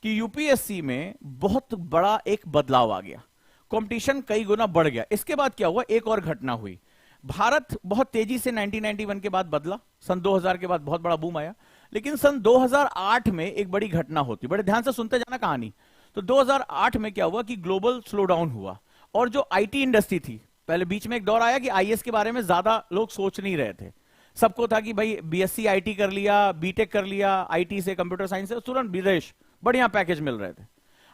कि यूपीएससी में बहुत बड़ा एक बदलाव आ गया, कंपटीशन कई गुना बढ़ गया। इसके बाद क्या हुआ, एक और घटना हुई। भारत बहुत तेजी से 1991 के बाद बदला, सन 2000 के बाद बहुत बड़ा बूम आया, लेकिन सन 2008 में एक बड़ी घटना होती, बड़े ध्यान से सुनते जाना कहानी। तो 2008 में क्या हुआ कि ग्लोबल स्लो डाउन हुआ, और जो आईटी इंडस्ट्री थी, पहले बीच में एक दौर आया कि आईएएस के बारे में ज्यादा लोग सोच नहीं रहे थे, सबको था कि भाई बीएससी आईटी कर लिया, बीटेक कर लिया आईटी से, कंप्यूटर साइंस से, तुरंत विदेश बढ़िया पैकेज मिल रहे थे।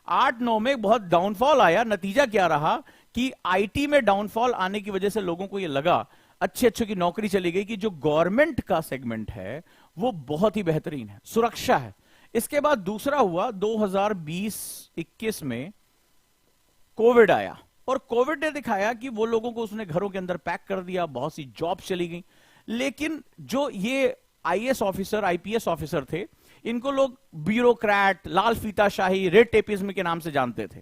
8-9 में बहुत डाउनफॉल आया। नतीजा क्या रहा कि आईटी में डाउनफॉल आने की वजह से लोगों को यह लगा, अच्छे अच्छे की नौकरी चली गई, कि जो गवर्नमेंट का सेगमेंट है वो बहुत ही बेहतरीन है, सुरक्षा है। इसके बाद दूसरा हुआ 2020-21 में कोविड आया, और कोविड ने दिखाया कि वो लोगों को उसने घरों के अंदर पैक कर दिया, बहुत सी जॉब चली गई। लेकिन जो ये आईएएस ऑफिसर, आईपीएस ऑफिसर थे, इनको लोग ब्यूरोक्रेट, लाल फीताशाही, रेड टेपिज्म के नाम से जानते थे,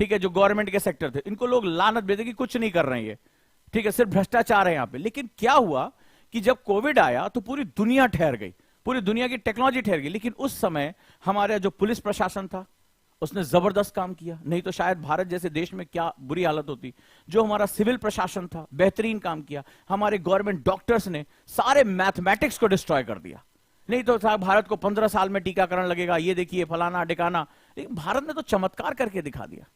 ठीक है, जो गवर्नमेंट के सेक्टर थे, इनको लोग लानत भेजते कि कुछ नहीं कर रहे हैं ये, ठीक है, सिर्फ भ्रष्टाचार है यहां पे। लेकिन क्या हुआ कि जब कोविड आया तो पूरी दुनिया ठहर गई, पूरी दुनिया की टेक्नोलॉजी ठहर गई। लेकिन उस समय हमारा जो पुलिस प्रशासन था उसने जबरदस्त काम किया, नहीं तो शायद भारत जैसे देश में क्या बुरी हालत होती। जो हमारा सिविल प्रशासन था, बेहतरीन काम किया। हमारे गवर्नमेंट डॉक्टर्स ने सारे मैथमेटिक्स को डिस्ट्रॉय कर दिया, नहीं तो था भारत को 15 साल में टीकाकरण लगेगा, ये देखिए फलाना डिकाना। लेकिन भारत ने तो चमत्कार करके दिखा दिया,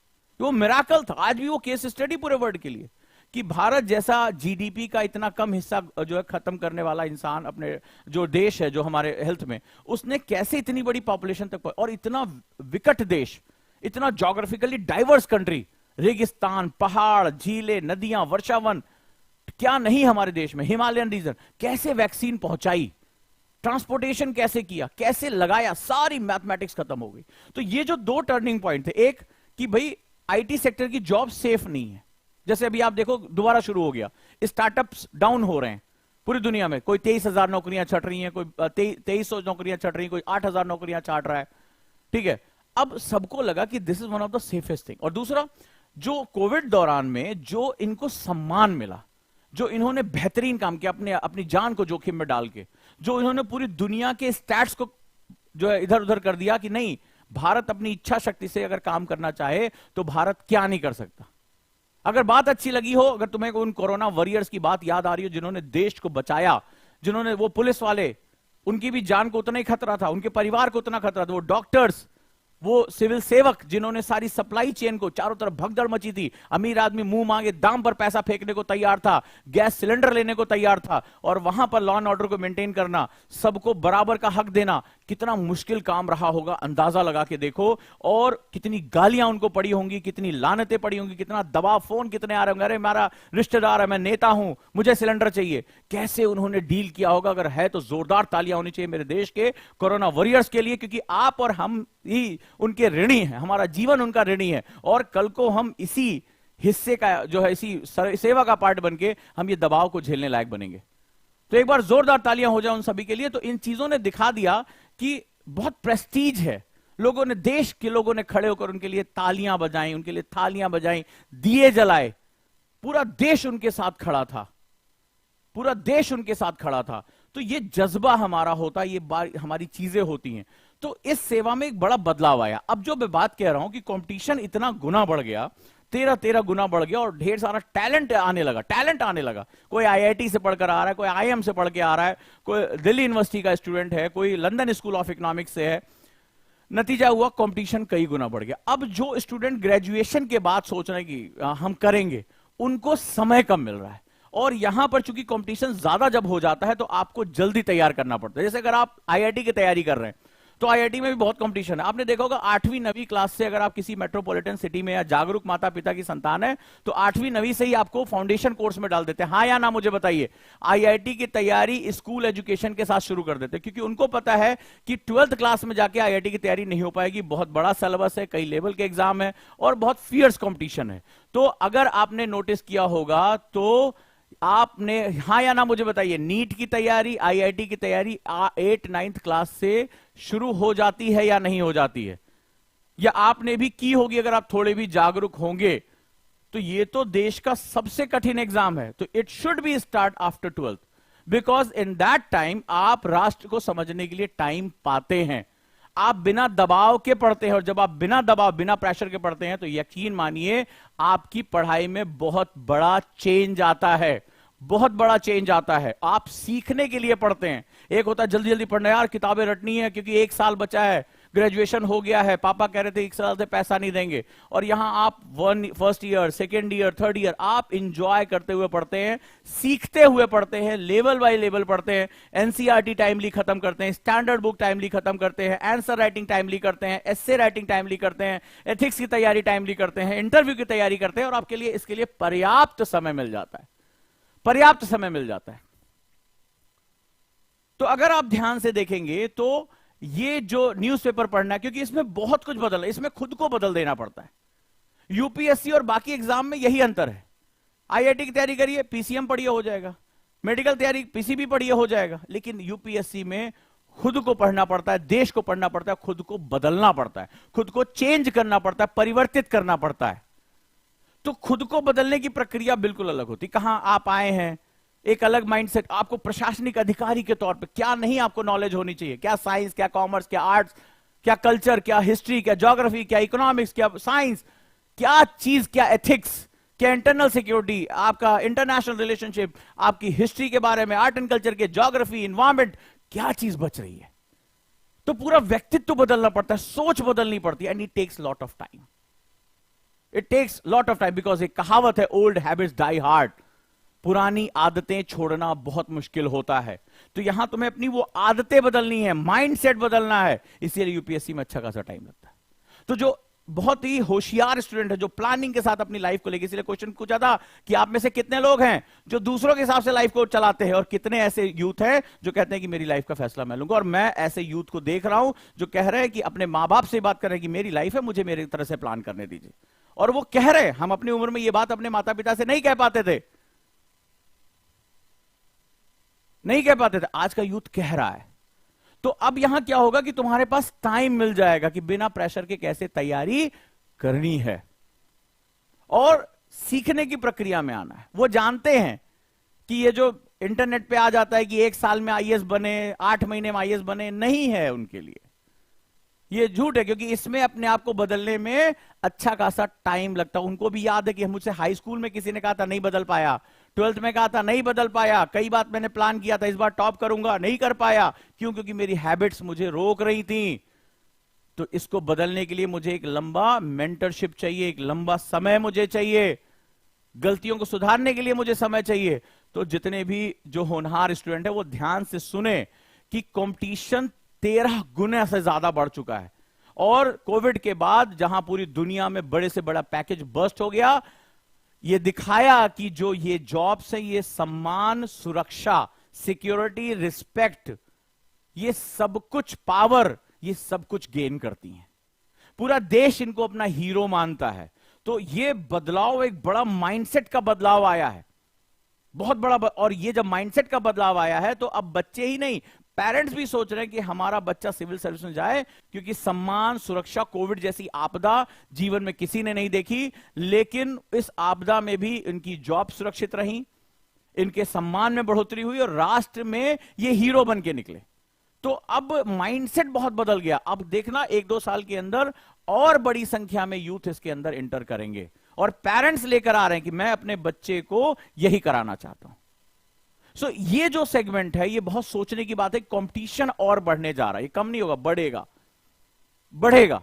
वो मिराकल था। आज भी वो केस स्टडी पूरे वर्ल्ड के लिए, कि भारत जैसा जीडीपी का इतना कम हिस्सा जो है खत्म करने वाला इंसान, अपने जो देश है जो हमारे हेल्थ में, उसने कैसे इतनी बड़ी पॉपुलेशन तक, और इतना विकट देश, इतना ज्योग्राफिकली डाइवर्स कंट्री, रेगिस्तान, पहाड़, झीलें, नदियां, वर्षावन, क्या नहीं हमारे देश में, हिमालयन रीजन, कैसे वैक्सीन पहुंचाई, ट्रांसपोर्टेशन कैसे किया, कैसे लगाया, सारी मैथमेटिक्स खत्म हो गई। तो ये जो दो टर्निंग पॉइंट थे, एक कि भाई आईटी सेक्टर की जॉब सेफ नहीं है, जैसे अभी आप देखो दोबारा शुरू हो गया, स्टार्टअप्स डाउन हो रहे हैं पूरी दुनिया में, कोई 23,000 नौकरियां छट रही हैं, कोई 2300 नौकरियां छट रही हैं, कोई 8,000 नौकरियां छाट रहा है, ठीक है। अब सबको लगा कि this is one of the safest thing. और दूसरा, जो कोविड दौरान में जो इनको सम्मान मिला, जो इन्होंने बेहतरीन काम किया, अपनी जान को जोखिम में डाल के, जो इन्होंने पूरी दुनिया के स्टैट्स को जो है इधर उधर कर दिया कि नहीं, भारत अपनी इच्छा शक्ति से अगर काम करना चाहे तो भारत क्या नहीं कर सकता। अगर बात अच्छी लगी हो, अगर तुम्हें उन कोरोना वॉरियर्स की बात याद आ रही हो जिन्होंने देश को बचाया, जिन्होंने, वो पुलिस वाले, उनकी भी जान को उतना ही खतरा था, उनके परिवार को उतना खतरा था, वो डॉक्टर्स, वो सिविल सेवक जिन्होंने सारी सप्लाई चेन को, चारों तरफ भगदड़ मची थी, अमीर आदमी मुंह मांगे दाम पर पैसा फेंकने को तैयार था, गैस सिलेंडर लेने को तैयार था, और वहां पर लॉ एंड ऑर्डर को मेंटेन करना, सबको बराबर का हक देना, कितना मुश्किल काम रहा होगा, अंदाजा लगा के देखो। और कितनी गालियां उनको पड़ी होंगी, कितनी लानतें पड़ी होंगी, कितना दबाव, फोन कितने आ रहे होंगे, अरे मेरा रिश्तेदार है, मैं नेता हूं, मुझे सिलेंडर चाहिए। कैसे उन्होंने डील किया होगा, अगर है तो जोरदार तालियां होनी चाहिए मेरे देश के कोरोना वॉरियर्स के लिए, क्योंकि आप और हम ही उनके ऋणी हैं, हमारा जीवन उनका ऋणी है, और कल को हम इसी हिस्से का जो है, इसी सेवा का पार्ट बन के हम ये दबाव को झेलने लायक बनेंगे। तो एक बार जोरदार तालियां हो जाए उन सभी के लिए। तो इन चीजों ने दिखा दिया कि बहुत प्रेस्टीज है, लोगों ने, देश के लोगों ने खड़े होकर उनके लिए तालियां बजाई, उनके लिए थालियां बजाई, दिए जलाए, पूरा देश उनके साथ खड़ा था, पूरा देश उनके साथ खड़ा था। तो ये जज्बा हमारा होता, ये हमारी चीजें होती हैं। तो इस सेवा में एक बड़ा बदलाव आया। अब जो मैं बात कह रहा हूं कि कंपटीशन इतना गुना बढ़ गया, 13 गुना बढ़ गया, और ढेर सारा टैलेंट आने लगा। कोई आईआईटी से पढ़कर आ रहा है, कोई आईएम से पढ़ के आ रहा है, कोई दिल्ली यूनिवर्सिटी का स्टूडेंट है, कोई लंदन स्कूल ऑफ इकोनॉमिक्स से है। नतीजा हुआ कंपटीशन कई गुना बढ़ गया। अब जो स्टूडेंट ग्रेजुएशन के बाद सोच रहे हैं कि हम करेंगे, उनको समय कम मिल रहा है। और यहां पर चूंकि कंपटीशन ज्यादा जब हो जाता है तो आपको जल्दी तैयार करना पड़ता है। जैसे अगर आप आईआईटी की तैयारी कर रहे हैं तो आईआईटी में भी बहुत कंपटीशन है। आपने देखा होगा 8वीं 9वीं क्लास से, अगर आप किसी मेट्रोपॉलिटन सिटी में या जागरूक माता पिता की संतान है, तो 8वीं 9वीं से ही आपको फाउंडेशन कोर्स में डाल देते हैं। हाँ या ना मुझे बताइए। आईआईटी की तैयारी स्कूल एजुकेशन के साथ शुरू कर देते हैं, क्योंकि उनको पता है कि 12th क्लास में जाके आईआईटी की तैयारी नहीं हो पाएगी। बहुत बड़ा सिलेबस है, कई लेवल के एग्जाम है और बहुत फियर्स कंपटीशन है। तो अगर आपने नोटिस किया होगा तो आपने, हाँ या ना मुझे बताइए, नीट की तैयारी, आईआईटी की तैयारी 8th 9th क्लास से शुरू हो जाती है या नहीं हो जाती है? या आपने भी की होगी अगर आप थोड़े भी जागरूक होंगे। तो ये तो देश का सबसे कठिन एग्जाम है। तो it should be start after 12th, because in that time आप राष्ट्र को समझने के लिए टाइम पाते हैं। आप बिना दबाव के पढ़ते हैं, और जब आप बिना दबाव बिना प्रेशर के पढ़ते हैं तो यकीन मानिए आपकी पढ़ाई में बहुत बड़ा चेंज आता है, बहुत बड़ा चेंज आता है। आप सीखने के लिए पढ़ते हैं। एक होता है जल्दी जल्दी पढ़ना, यार किताबें रटनी है क्योंकि 1 साल बचा है, ग्रेजुएशन हो गया है, पापा कह रहे थे 1 साल से पैसा नहीं देंगे, और यहां आप first year, second year, third year आप इंजॉय करते हुए पढ़ते हैं, सीखते हुए पढ़ते हैं, लेवल बाय लेवल पढ़ते हैं, एनसीईआरटी टाइमली खत्म करते हैं, स्टैंडर्ड बुक टाइमली खत्म करते हैं, आंसर राइटिंग टाइमली करते हैं, एस्से राइटिंग टाइमली करते हैं, एथिक्स की तैयारी टाइमली करते हैं, इंटरव्यू की तैयारी करते हैं, और आपके लिए इसके लिए पर्याप्त समय मिल जाता है, पर्याप्त समय मिल जाता है। तो अगर आप ध्यान से देखेंगे तो ये जो न्यूज़पेपर पढ़ना है, क्योंकि इसमें बहुत कुछ बदल है, इसमें खुद को बदल देना पड़ता है। यूपीएससी और बाकी एग्जाम में यही अंतर है। आईआईटी की तैयारी करिए, पीसीएम पढ़िए हो जाएगा, मेडिकल तैयारी पीसीबी पढ़िए हो जाएगा, लेकिन यूपीएससी में खुद को पढ़ना पड़ता है, देश को पढ़ना पड़ता है, खुद को बदलना पड़ता है, खुद को चेंज करना पड़ता है, परिवर्तित करना पड़ता है। तो खुद को बदलने की प्रक्रिया बिल्कुल अलग होती। कहां आप आए हैं, एक अलग माइंडसेट, आपको प्रशासनिक अधिकारी के तौर पे क्या नहीं आपको नॉलेज होनी चाहिए, क्या साइंस, क्या कॉमर्स, क्या आर्ट्स, क्या कल्चर, क्या हिस्ट्री, क्या ज्योग्राफी, क्या इकोनॉमिक्स, क्या साइंस, क्या चीज, क्या एथिक्स, क्या इंटरनल सिक्योरिटी, आपका इंटरनेशनल रिलेशनशिप, आपकी हिस्ट्री के बारे में, आर्ट एंड कल्चर के, ज्योग्राफी, इन्वायरमेंट, क्या चीज बच रही है। तो पूरा व्यक्तित्व बदलना पड़ता है, सोच बदलनी पड़ती है, and it takes lot of time. It takes lot of time, because एक कहावत है, ओल्ड हैबिट्स डाई हार्ड, पुरानी आदतें छोड़ना बहुत मुश्किल होता है। तो यहां तुम्हें अपनी वो आदतें बदलनी है, माइंडसेट बदलना है, इसलिए यूपीएससी में अच्छा खासा टाइम लगता है। तो जो बहुत ही होशियार स्टूडेंट है, जो प्लानिंग के साथ अपनी लाइफ को लेकर, इसलिए क्वेश्चन पूछा था कि आप में से कितने लोग हैं जो दूसरों के हिसाब से लाइफ को चलाते हैं, और कितने ऐसे यूथ हैं जो कहते हैं कि मेरी लाइफ का फैसला मैं लूंगा। और मैं ऐसे यूथ को देख रहा हूं जो कह रहे हैं कि अपने मां बाप से बात कर रहे हैं कि मेरी लाइफ है, मुझे मेरी तरह से प्लान करने दीजिए। और वो कह रहे हैं, हम अपनी उम्र में ये बात अपने माता पिता से नहीं कह पाते थे, नहीं कह पाते थे, आज का यूथ कह रहा है। तो अब यहां क्या होगा कि तुम्हारे पास टाइम मिल जाएगा कि बिना प्रेशर के कैसे तैयारी करनी है, और सीखने की प्रक्रिया में आना है। वो जानते हैं कि ये जो इंटरनेट पे आ जाता है कि 1 साल में आईएएस बने, 8 महीने में आईएएस बने, नहीं है उनके लिए, ये झूठ है, क्योंकि इसमें अपने आप को बदलने में अच्छा खासा टाइम लगता है। उनको भी याद है कि मुझसे हाई स्कूल में किसी ने कहा था नहीं बदल पाया, 12th में कहा था नहीं बदल पाया, कई बात मैंने प्लान किया था इस बार टॉप करूंगा, नहीं कर पाया, क्यों? क्योंकि मेरी हैबिट्स मुझे रोक रही थी। तो इसको बदलने के लिए मुझे एक लंबा मेंटरशिप चाहिए, एक लंबा समय मुझे चाहिए, गलतियों को सुधारने के लिए मुझे समय चाहिए। तो जितने भी जो होनहार स्टूडेंट है वो ध्यान से सुने कि कंपटीशन 13 गुना से ज्यादा बढ़ चुका है, और कोविड के बाद जहां पूरी दुनिया में बड़े से बड़ा पैकेज बर्स्ट हो गया, ये दिखाया कि जो ये जॉब्स है, ये सम्मान, सुरक्षा, सिक्योरिटी, रिस्पेक्ट, ये सब कुछ, पावर, ये सब कुछ गेन करती हैं। पूरा देश इनको अपना हीरो मानता है। तो ये बदलाव, एक बड़ा माइंडसेट का बदलाव आया है, बहुत बड़ा। और ये जब माइंडसेट का बदलाव आया है तो अब बच्चे ही नहीं, पेरेंट्स भी सोच रहे हैं कि हमारा बच्चा सिविल सर्विस में जाए, क्योंकि सम्मान, सुरक्षा, कोविड जैसी आपदा जीवन में किसी ने नहीं देखी, लेकिन इस आपदा में भी इनकी जॉब सुरक्षित रही, इनके सम्मान में बढ़ोतरी हुई, और राष्ट्र में ये हीरो बन के निकले। तो अब माइंडसेट बहुत बदल गया। अब देखना 1-2 साल के अंदर और बड़ी संख्या में यूथ इसके अंदर इंटर करेंगे, और पेरेंट्स लेकर आ रहे हैं कि मैं अपने बच्चे को यही कराना चाहता हूं। सो ये जो सेगमेंट है, ये बहुत सोचने की बात है। कंपटीशन और बढ़ने जा रहा है, ये कम नहीं होगा, बढ़ेगा, बढ़ेगा।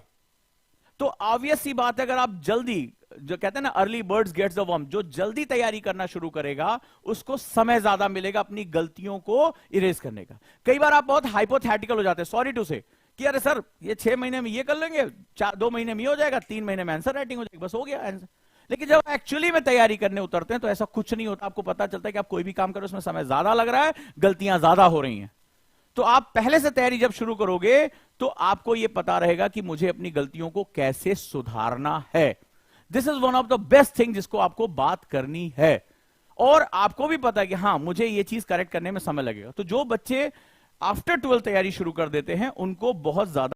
तो ऑब्वियस सी बात है, अगर आप जल्दी, जो कहते हैं ना early birds gets the worm, जो जल्दी तैयारी करना शुरू करेगा उसको समय ज्यादा मिलेगा अपनी गलतियों को इरेज करने का। कई बार आप बहुत हाइपोथेटिकल हो जाते हैं, सॉरी टू से, कि अरे सर ये 6 महीने में ये कर लेंगे, 2 महीने में ये हो जाएगा, 3 महीने में आंसर राइटिंग हो जाएगी, बस हो गया आंसर। लेकिन जब एक्चुअली में तैयारी करने उतरते हैं तो ऐसा कुछ नहीं होता। आपको पता चलता है कि आप कोई भी काम करो उसमें समय ज्यादा लग रहा है, गलतियां ज्यादा हो रही हैं। तो आप पहले से तैयारी जब शुरू करोगे तो आपको यह पता रहेगा कि मुझे अपनी गलतियों को कैसे सुधारना है। This is one of the best thing जिसको आपको बात करनी है, और आपको भी पता है कि हाँ मुझे ये चीज करेक्ट करने में समय लगेगा। तो जो बच्चे आफ्टर 12 तैयारी शुरू कर देते हैं उनको बहुत ज्यादा